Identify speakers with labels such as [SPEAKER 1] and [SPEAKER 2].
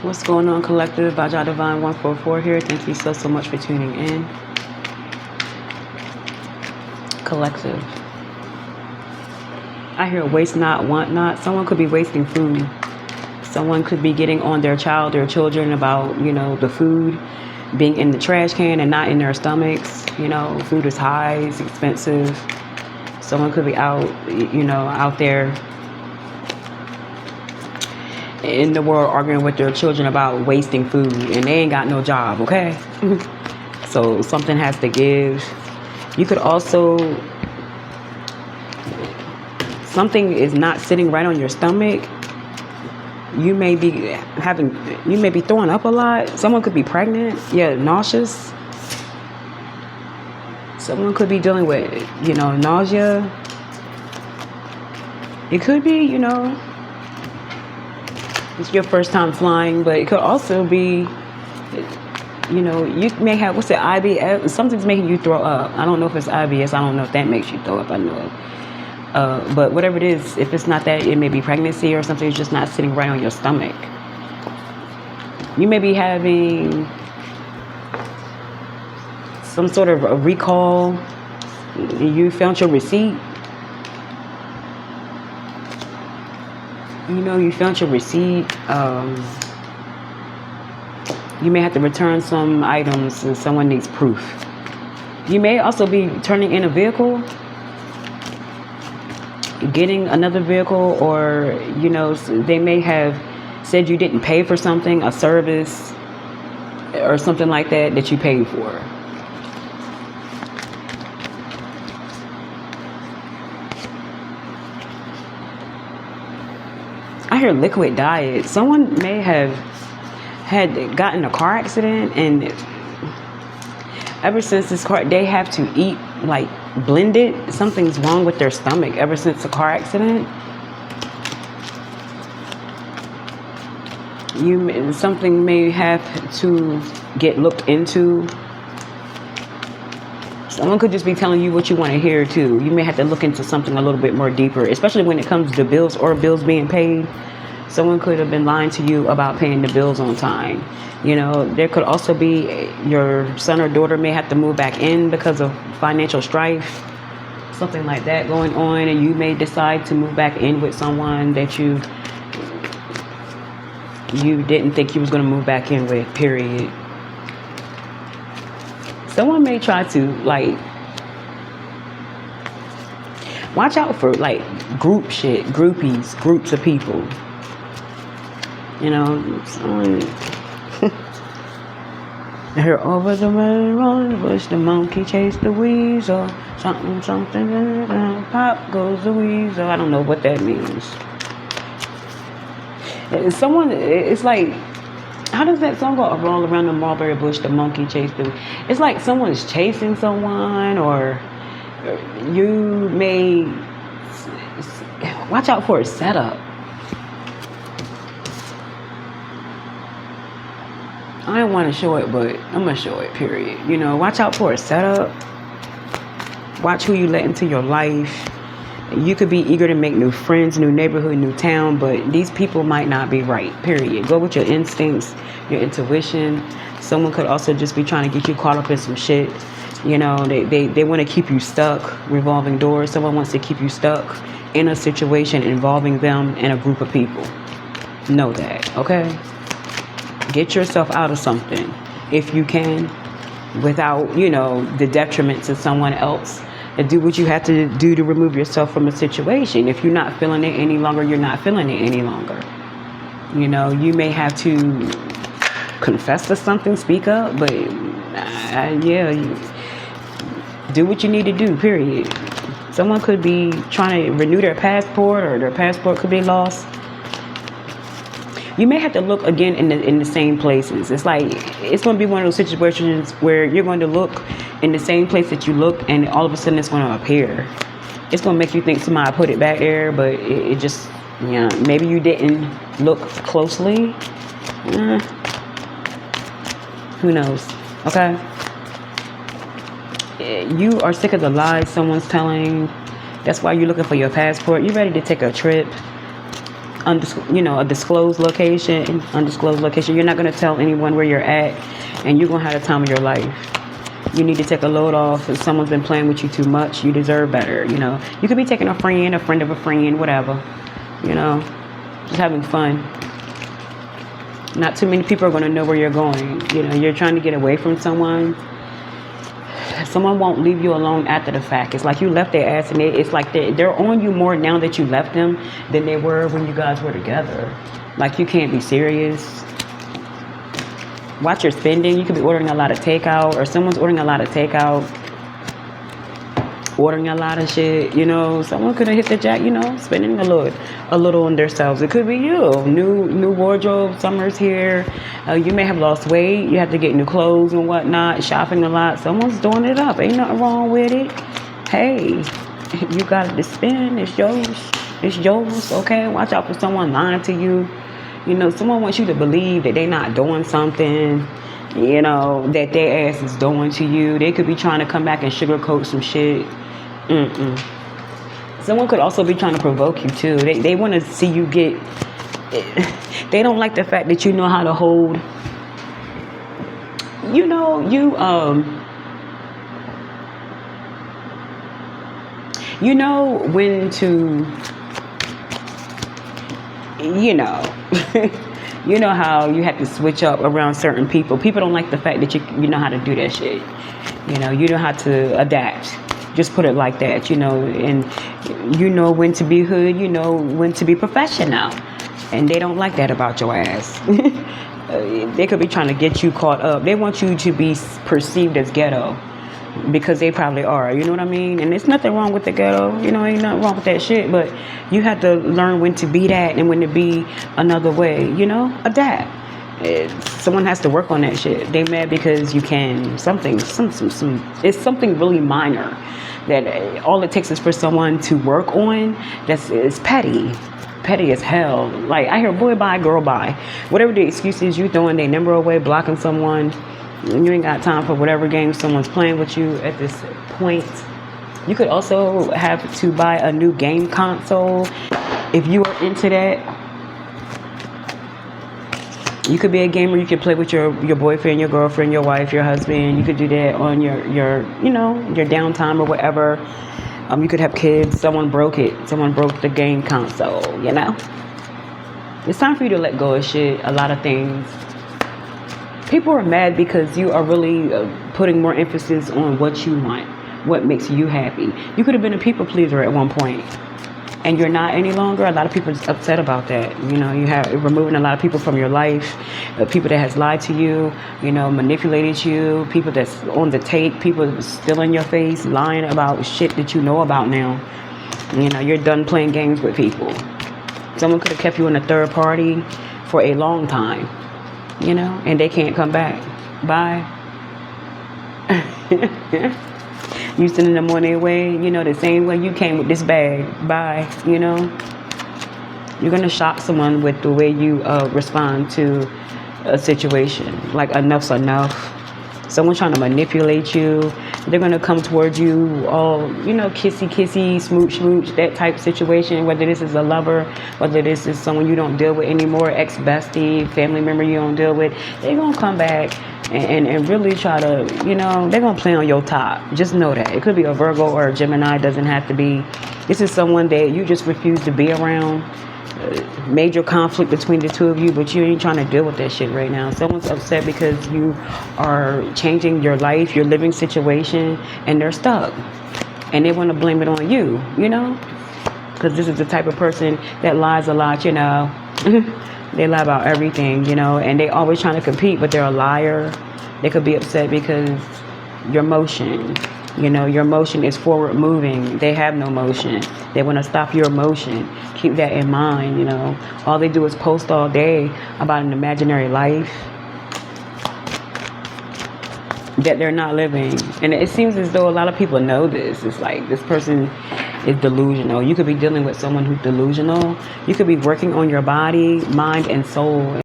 [SPEAKER 1] What's going on, collective? Baja Divine 144 here. Thank you so much for tuning in. Collective. I hear waste not, want not. Someone could be wasting food. Someone could be getting on their child or children about, the food being in the trash can and not in their stomachs. Food is high, it's expensive. Someone could be out, out there in the world arguing with their children about wasting food, and they ain't got no job, okay? So something has to give. You could also, something is not sitting right on your stomach. You may be throwing up a lot. Someone could be pregnant. Yeah, nauseous. Someone could be dealing with, nausea. It could be, it's your first time flying, but it could also be, you may have, what's it, IBS? Something's making you throw up. I don't know if it's IBS. I don't know if that makes you throw up. I know it. But whatever it is, if it's not that, it may be pregnancy or something that's just not sitting right on your stomach. You may be having some sort of a recall. You found your receipt. You found your receipt. You may have to return some items and someone needs proof. You may also be turning in a vehicle, getting another vehicle, or, they may have said you didn't pay for something, a service or something like that you paid for. I hear liquid diet. Someone may have had gotten a car accident, and ever since this car, they have to eat like blended. Something's wrong with their stomach ever since the car accident. Something may have to get looked into. Someone could just be telling you what you want to hear too. You may have to look into something a little bit more deeper, especially when it comes to bills or bills being paid. Someone could have been lying to you about paying the bills on time. There could also be your son or daughter may have to move back in because of financial strife, something like that going on, and you may decide to move back in with someone that you didn't think you was going to move back in with, period. Someone may try to, watch out for, group shit, groupies, groups of people. Someone... Here over the run, push the monkey, chase the weasel. Something, pop goes the weasel. I don't know what that means. Someone, it's like, how does that song go? Roll around the mulberry bush, the monkey chase the... It's like someone's chasing someone, or you may... Watch out for a setup. I don't want to show it, but I'm going to show it, period. Watch out for a setup. Watch who you let into your life. You could be eager to make new friends, new neighborhood, new town, but these people might not be right, period. Go with your instincts, your intuition. Someone could also just be trying to get you caught up in some shit. They want to keep you stuck, revolving doors. Someone wants to keep you stuck in a situation involving them and a group of people. Know that, okay? Get yourself out of something if you can, without, the detriment to someone else. And do what you have to do to remove yourself from a situation. If you're not feeling it any longer, you're not feeling it any longer. You may have to confess to something, speak up, but do what you need to do, period. Someone could be trying to renew their passport, or their passport could be lost. You may have to look again in the same places. It's like, it's going to be one of those situations where you're going to look in the same place that you look, and all of a sudden it's going to appear. It's going to make you think somebody put it back there, but it just, maybe you didn't look closely. Who knows? Okay? You are sick of the lies someone's telling. That's why you're looking for your passport. You're ready to take a trip. a disclosed location, undisclosed location. You're not going to tell anyone where you're at, and you're going to have the time of your life. You need to take a load off. If someone's been playing with you too much, you deserve better. You could be taking a friend of a friend, whatever. Just having fun. Not too many people are going to know where you're going. You're trying to get away from someone. Someone won't leave you alone after the fact. It's like you left their ass, and it's like they're on you more now that you left them than they were when you guys were together. Like, you can't be serious. Watch your spending. You could be ordering a lot of takeout, or someone's ordering a lot of takeout, ordering a lot of shit. Someone could have hit the jack. Spending a little on themselves. It could be you. New wardrobe. Summer's here. You may have lost weight. You have to get new clothes and whatnot. Shopping a lot. Someone's doing it up. Ain't nothing wrong with it. Hey, you got it to spend. It's yours. It's yours. Okay. Watch out for someone lying to you. Someone wants you to believe that they're not doing something, that their ass is doing to you. They could be trying to come back and sugarcoat some shit. Someone could also be trying to provoke you too. They want to see you get. They don't like the fact that you know how to hold. You know when to. You know how you have to switch up around certain people. People don't like the fact that you know how to do that shit. You know how to adapt. Just put it like that, and you know when to be hood, you know when to be professional. And they don't like that about your ass. They could be trying to get you caught up. They want you to be perceived as ghetto. Because they probably are, you know what I mean? And there's nothing wrong with the ghetto, ain't nothing wrong with that shit, but you have to learn when to be that and when to be another way, adapt. Someone has to work on that shit. They mad because you can it's something really minor that all it takes is for someone to work on. It's petty as hell. Like, I hear boy bye, girl bye, whatever the excuse is you throwing their number away, blocking someone. You ain't got time for whatever game someone's playing with you at this point. You could also have to buy a new game console if you are into that. You could be a gamer. You could play with your boyfriend, your girlfriend, your wife, your husband. You could do that on your downtime or whatever. You could have kids. Someone broke it. Someone broke the game console. It's time for you to let go of shit. A lot of things. People are mad because you are really putting more emphasis on what you want, what makes you happy. You could have been a people pleaser at one point, and you're not any longer. A lot of people are upset about that. You have removing a lot of people from your life, people that has lied to you, manipulated you, people that's on the take, people still in your face, lying about shit that you know about now. You're done playing games with people. Someone could have kept you in a third party for a long time. And they can't come back. Bye. You sending them on their way, the same way you came with this bag. Bye. You're going to shock someone with the way you respond to a situation. Like, enough's enough. Someone trying to manipulate you. They're going to come towards you all, kissy, smooch, that type of situation. Whether this is a lover, whether this is someone you don't deal with anymore, ex-bestie, family member you don't deal with. They're going to come back and really try to, they're going to play on your top. Just know that. It could be a Virgo or a Gemini. It doesn't have to be. This is someone that you just refuse to be around. Major conflict between the two of you, but you ain't trying to deal with that shit right now. Someone's upset because you are changing your life, your living situation, and they're stuck. And they want to blame it on you, because this is the type of person that lies a lot, They lie about everything, and they always trying to compete, but they're a liar. They could be upset because your motion, your motion is forward moving. They have no motion. They want to stop your motion. Keep that in mind, All they do is post all day about an imaginary life that they're not living. And it seems as though a lot of people know this. It's like this person is delusional. You could be dealing with someone who's delusional. You could be working on your body, mind, and soul.